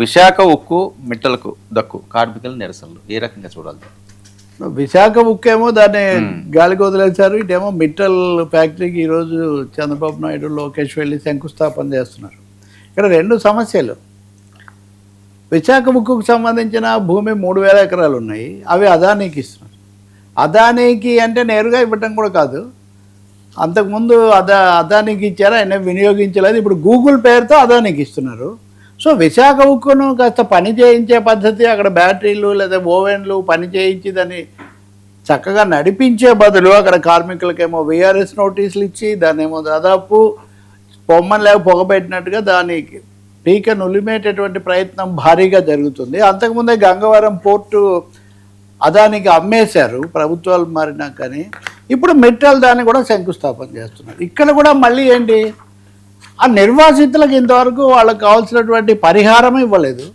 విశాఖ ఉక్కు మిట్టలకు దక్కు కార్మికుల నిరసనలు ఏ రకంగా చూడాలి? విశాఖ ఉక్కేమో దాన్ని గాలికి వదిలేశారు. ఇటేమో మిట్టల్ ఫ్యాక్టరీకి ఈరోజు చంద్రబాబు నాయుడు లోకేష్ వెళ్ళి శంకుస్థాపన చేస్తున్నారు. ఇక్కడ రెండు సమస్యలు. విశాఖ ఉక్కుకు సంబంధించిన భూమి 3,000 ఎకరాలు ఉన్నాయి. అవి అదానీకి ఇస్తున్నారు. అదానీకి అంటే నేరుగా ఇవ్వటం కూడా కాదు, అంతకుముందు అదానీకి ఇచ్చారు, ఆయన వినియోగించలేదు. ఇప్పుడు గూగుల్ పేరుతో అదానీకి ఇస్తున్నారు. సో విశాఖ ఉక్కును కాస్త పని చేయించే పద్ధతి, అక్కడ బ్యాటరీలు లేదా ఓవెన్లు పని చేయించి దాన్ని చక్కగా నడిపించే బదులు అక్కడ కార్మికులకేమో విఆర్ఎస్ నోటీసులు ఇచ్చి దాన్ని ఏమో దాదాపు పొమ్మని లేక పొగబెట్టినట్టుగా దానికి పీక నులిమేటటువంటి ప్రయత్నం భారీగా జరుగుతుంది. అంతకుముందే గంగవరం పోర్టు అదానికి అమ్మేశారు ప్రభుత్వాలు మారినా, కానీ ఇప్పుడు మిట్టల్ దాన్ని కూడా శంకుస్థాపన చేస్తున్నారు. ఇక్కడ కూడా మళ్ళీ ఏంటి, ఆ నిర్వాసితులకు ఇంతవరకు వాళ్ళకి కావాల్సినటువంటి పరిహారం ఇవ్వలేదు.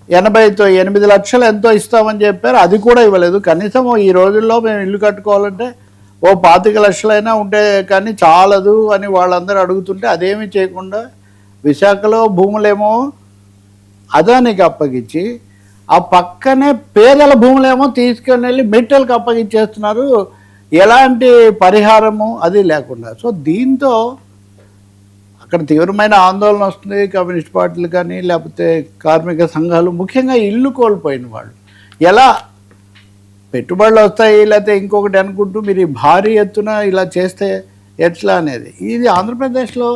8 లక్షలు ఎంతో ఇస్తామని చెప్పారు, అది కూడా ఇవ్వలేదు. కనీసం ఈ రోజుల్లో మేము ఇల్లు కట్టుకోవాలంటే 25 లక్షలైనా ఉంటే కానీ చాలదు అని వాళ్ళందరూ అడుగుతుంటే అదేమీ చేయకుండా విశాఖలో భూములేమో అదానికి అప్పగించి ఆ పక్కనే పేదల భూములేమో తీసుకొని వెళ్ళి మిట్టల్కి అప్పగించేస్తున్నారు. ఎలాంటి పరిహారము అది లేకుండా. సో దీంతో అక్కడ తీవ్రమైన ఆందోళన వస్తుంది. కమ్యూనిస్ట్ పార్టీలు కానీ లేకపోతే కార్మిక సంఘాలు, ముఖ్యంగా ఇల్లు కోల్పోయిన వాళ్ళు ఎలా పెట్టుబడులు వస్తాయి లేకపోతే ఇంకొకటి అనుకుంటూ మీరు భారీ ఎత్తున ఇలా చేస్తే ఎట్లా అనేది. ఇది ఆంధ్రప్రదేశ్లో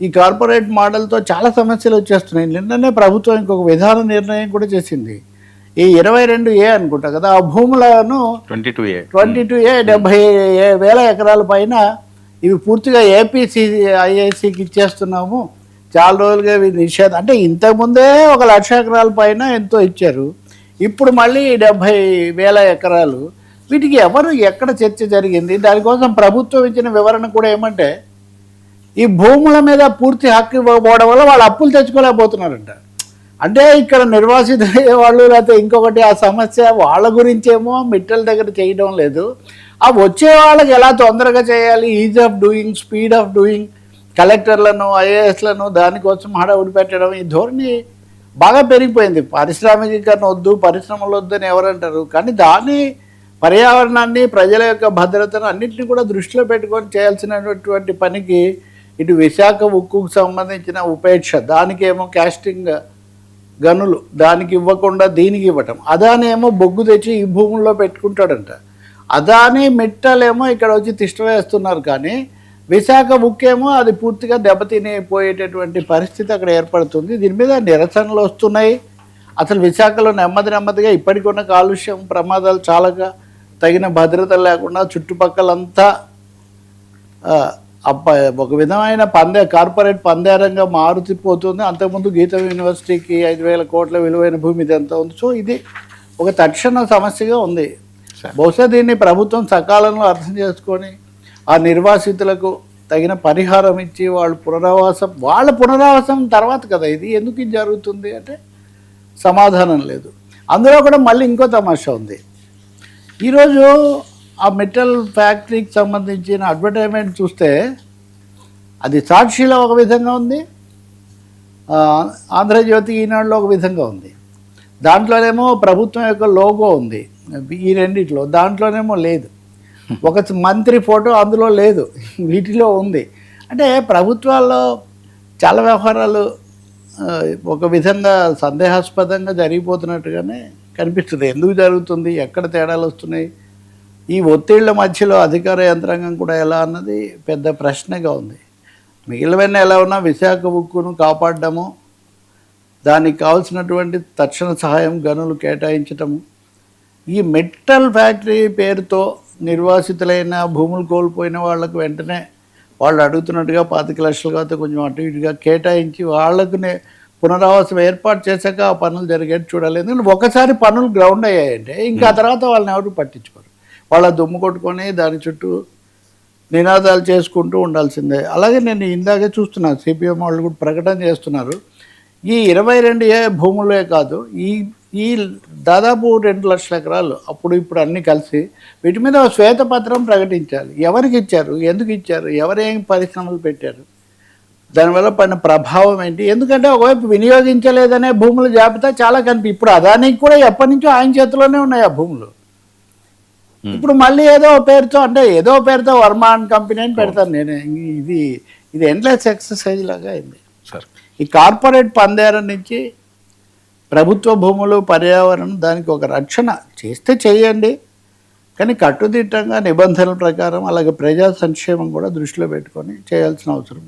ఈ కార్పొరేట్ మోడల్తో చాలా సమస్యలు వచ్చేస్తున్నాయి. నిన్ననే ప్రభుత్వం ఇంకొక విధాన నిర్ణయం కూడా చేసింది. ఈ 22A అనుకుంటా కదా, ఆ భూములను 22A 70,000 ఎకరాల పైన ఇవి పూర్తిగా ఏపీఐఐసికి ఇచ్చేస్తున్నాము. చాలా రోజులుగా ఇవి నిషేధం. అంటే ఇంతకుముందే 1,00,000 ఎకరాల పైన ఎంతో ఇచ్చారు, ఇప్పుడు మళ్ళీ 70,000 ఎకరాలు. వీటికి ఎవరు ఎక్కడ చర్చ జరిగింది? దానికోసం ప్రభుత్వం ఇచ్చిన వివరణ కూడా ఏమంటే, ఈ భూముల మీద పూర్తి హక్కు ఇవ్వకపోవడం వల్ల వాళ్ళు అప్పులు తెచ్చుకోలేకపోతున్నారంట. అంటే ఇక్కడ నిర్వాసిత వాళ్ళు లేకపోతే ఇంకొకటి ఆ సమస్య వాళ్ళ గురించేమో మిట్టల్ దగ్గర చేయడం లేదు. ఆ వచ్చే వాళ్ళకి ఎలా తొందరగా చేయాలి, is of doing, speed of doing, కలెక్టర్లను ఐఏఎస్లను దానికోసం హడావుడి పెట్టడం, ఈ ధోరణి బాగా పెరిగిపోయింది. పారిశ్రామికీకరణ వద్దు, పరిశ్రమలు వద్దు అని ఎవరంటారు, కానీ దాన్ని పర్యావరణాన్ని ప్రజల యొక్క భద్రతను అన్నింటినీ కూడా దృష్టిలో పెట్టుకొని చేయాల్సినటువంటి పనికి ఇటు విశాఖ ఉక్కుకు సంబంధించిన ఉపేక్ష, దానికేమో క్యాస్టింగ్ గనులు దానికి ఇవ్వకుండా దీనికి ఇవ్వటం, అదాని ఏమో బొగ్గు తెచ్చి ఈ భూముల్లో పెట్టుకుంటాడంట, అదాని మిట్టలేమో ఇక్కడ వచ్చి తిష్ట వేస్తున్నారు. కానీ విశాఖ ఉక్కేమో అది పూర్తిగా దెబ్బతినిపోయేటటువంటి పరిస్థితి అక్కడ ఏర్పడుతుంది. దీని మీద నిరసనలు వస్తున్నాయి. అసలు విశాఖలో నెమ్మదిగా ఇప్పటికున్న కాలుష్యం ప్రమాదాలు చాలాగా తగిన భద్రత లేకుండా చుట్టుపక్కలంతా ఒక విధమైన కార్పొరేట్ పందేరంగా మారుతిపోతుంది. అంతకుముందు గీతం యూనివర్సిటీకి 5,000 కోట్ల విలువైన భూమి ఇది ఎంత ఉంది. సో ఇది ఒక తక్షణ సమస్యగా ఉంది. బహుశా దీన్ని ప్రభుత్వం సకాలంలో అర్థం చేసుకొని ఆ నిర్వాసితులకు తగిన పరిహారం ఇచ్చి వాళ్ళ పునరావాసం తర్వాత కదా ఇది, ఎందుకు ఇది జరుగుతుంది అంటే సమాధానం లేదు. అందులో కూడా మళ్ళీ ఇంకో తమాషా ఉంది. ఈరోజు ఆ మెటల్ ఫ్యాక్టరీకి సంబంధించిన అడ్వర్టైజ్మెంట్ చూస్తే అది సాక్షిలో ఒక విధంగా ఉంది, ఆంధ్రజ్యోతి ఈనాడులో ఒక విధంగా ఉంది. దాంట్లోనేమో ప్రభుత్వం యొక్క లోగో ఉంది, ఈ రెండిట్లో దాంట్లోనేమో లేదు. ఒక మంత్రి ఫోటో అందులో లేదు, వీటిలో ఉంది. అంటే ప్రభుత్వాల్లో చాలా వ్యవహారాలు ఒక విధంగా సందేహాస్పదంగా జరిగిపోతున్నట్టుగానే కనిపిస్తుంది. ఎందుకు జరుగుతుంది, ఎక్కడ తేడాలు వస్తున్నాయి, ఈ ఒత్తిళ్ల మధ్యలో అధికార యంత్రాంగం కూడా ఎలా అన్నది పెద్ద ప్రశ్నగా ఉంది. మిగిలిన ఎలా ఉన్నా విశాఖ ఉక్కును కాపాడడము, దానికి కావాల్సినటువంటి తక్షణ సహాయం గనులు కేటాయించటము, ఈ మెటల్ ఫ్యాక్టరీ పేరుతో నిర్వాసితులైన భూములు కోల్పోయిన వాళ్ళకు వెంటనే వాళ్ళు అడుగుతున్నట్టుగా 25 లక్షలు కాకపోతే కొంచెం అటు ఇటుగా కేటాయించి వాళ్ళకు పునరావాసం ఏర్పాటు చేశాక ఆ పనులు జరిగేట్టు చూడాలి. ఎందుకంటే ఒకసారి పనులు గ్రౌండ్ అయ్యాయంటే ఇంకా తర్వాత వాళ్ళని ఎవరు పట్టించుకోరు. వాళ్ళ దుమ్ము కొట్టుకొని దాని చుట్టూ నినాదాలు చేసుకుంటూ ఉండాల్సిందే. అలాగే నేను ఇందాకే చూస్తున్నాను, సిపిఎం వాళ్ళు కూడా ప్రకటన చేస్తున్నారు, ఈ 22A భూములే కాదు, ఈ దాదాపు 2 లక్షల ఎకరాలు అప్పుడు ఇప్పుడు అన్నీ కలిసి వీటి మీద శ్వేతపత్రం ప్రకటించాలి. ఎవరికి ఇచ్చారు, ఎందుకు ఇచ్చారు, ఎవరేం పరిశ్రమలు పెట్టారు, దానివల్ల పడిన ప్రభావం ఏంటి? ఎందుకంటే ఒకవైపు వినియోగించలేదనే భూముల జాబితా చాలా ఇప్పుడు అదానికి కూడా ఎప్పటి నుంచో ఆయన చేతిలోనే ఉన్నాయి ఆ భూములు. ఇప్పుడు మళ్ళీ ఏదో పేరుతో అంటే ఏదో పేరుతో వర్మ అండ్ కంపెనీ అని పెడతాను నేను. ఇది ఎండ్లెస్ ఎక్సర్సైజ్ లాగా అయింది. ఈ కార్పొరేట్ పందేరం నుంచి ప్రభుత్వ భూములు, పర్యావరణం దానికి ఒక రక్షణ చేస్తే చేయండి, కానీ కట్టుదిట్టంగా నిబంధనల ప్రకారం అలాగే ప్రజా సంక్షేమం కూడా దృష్టిలో పెట్టుకొని చేయాల్సిన అవసరం.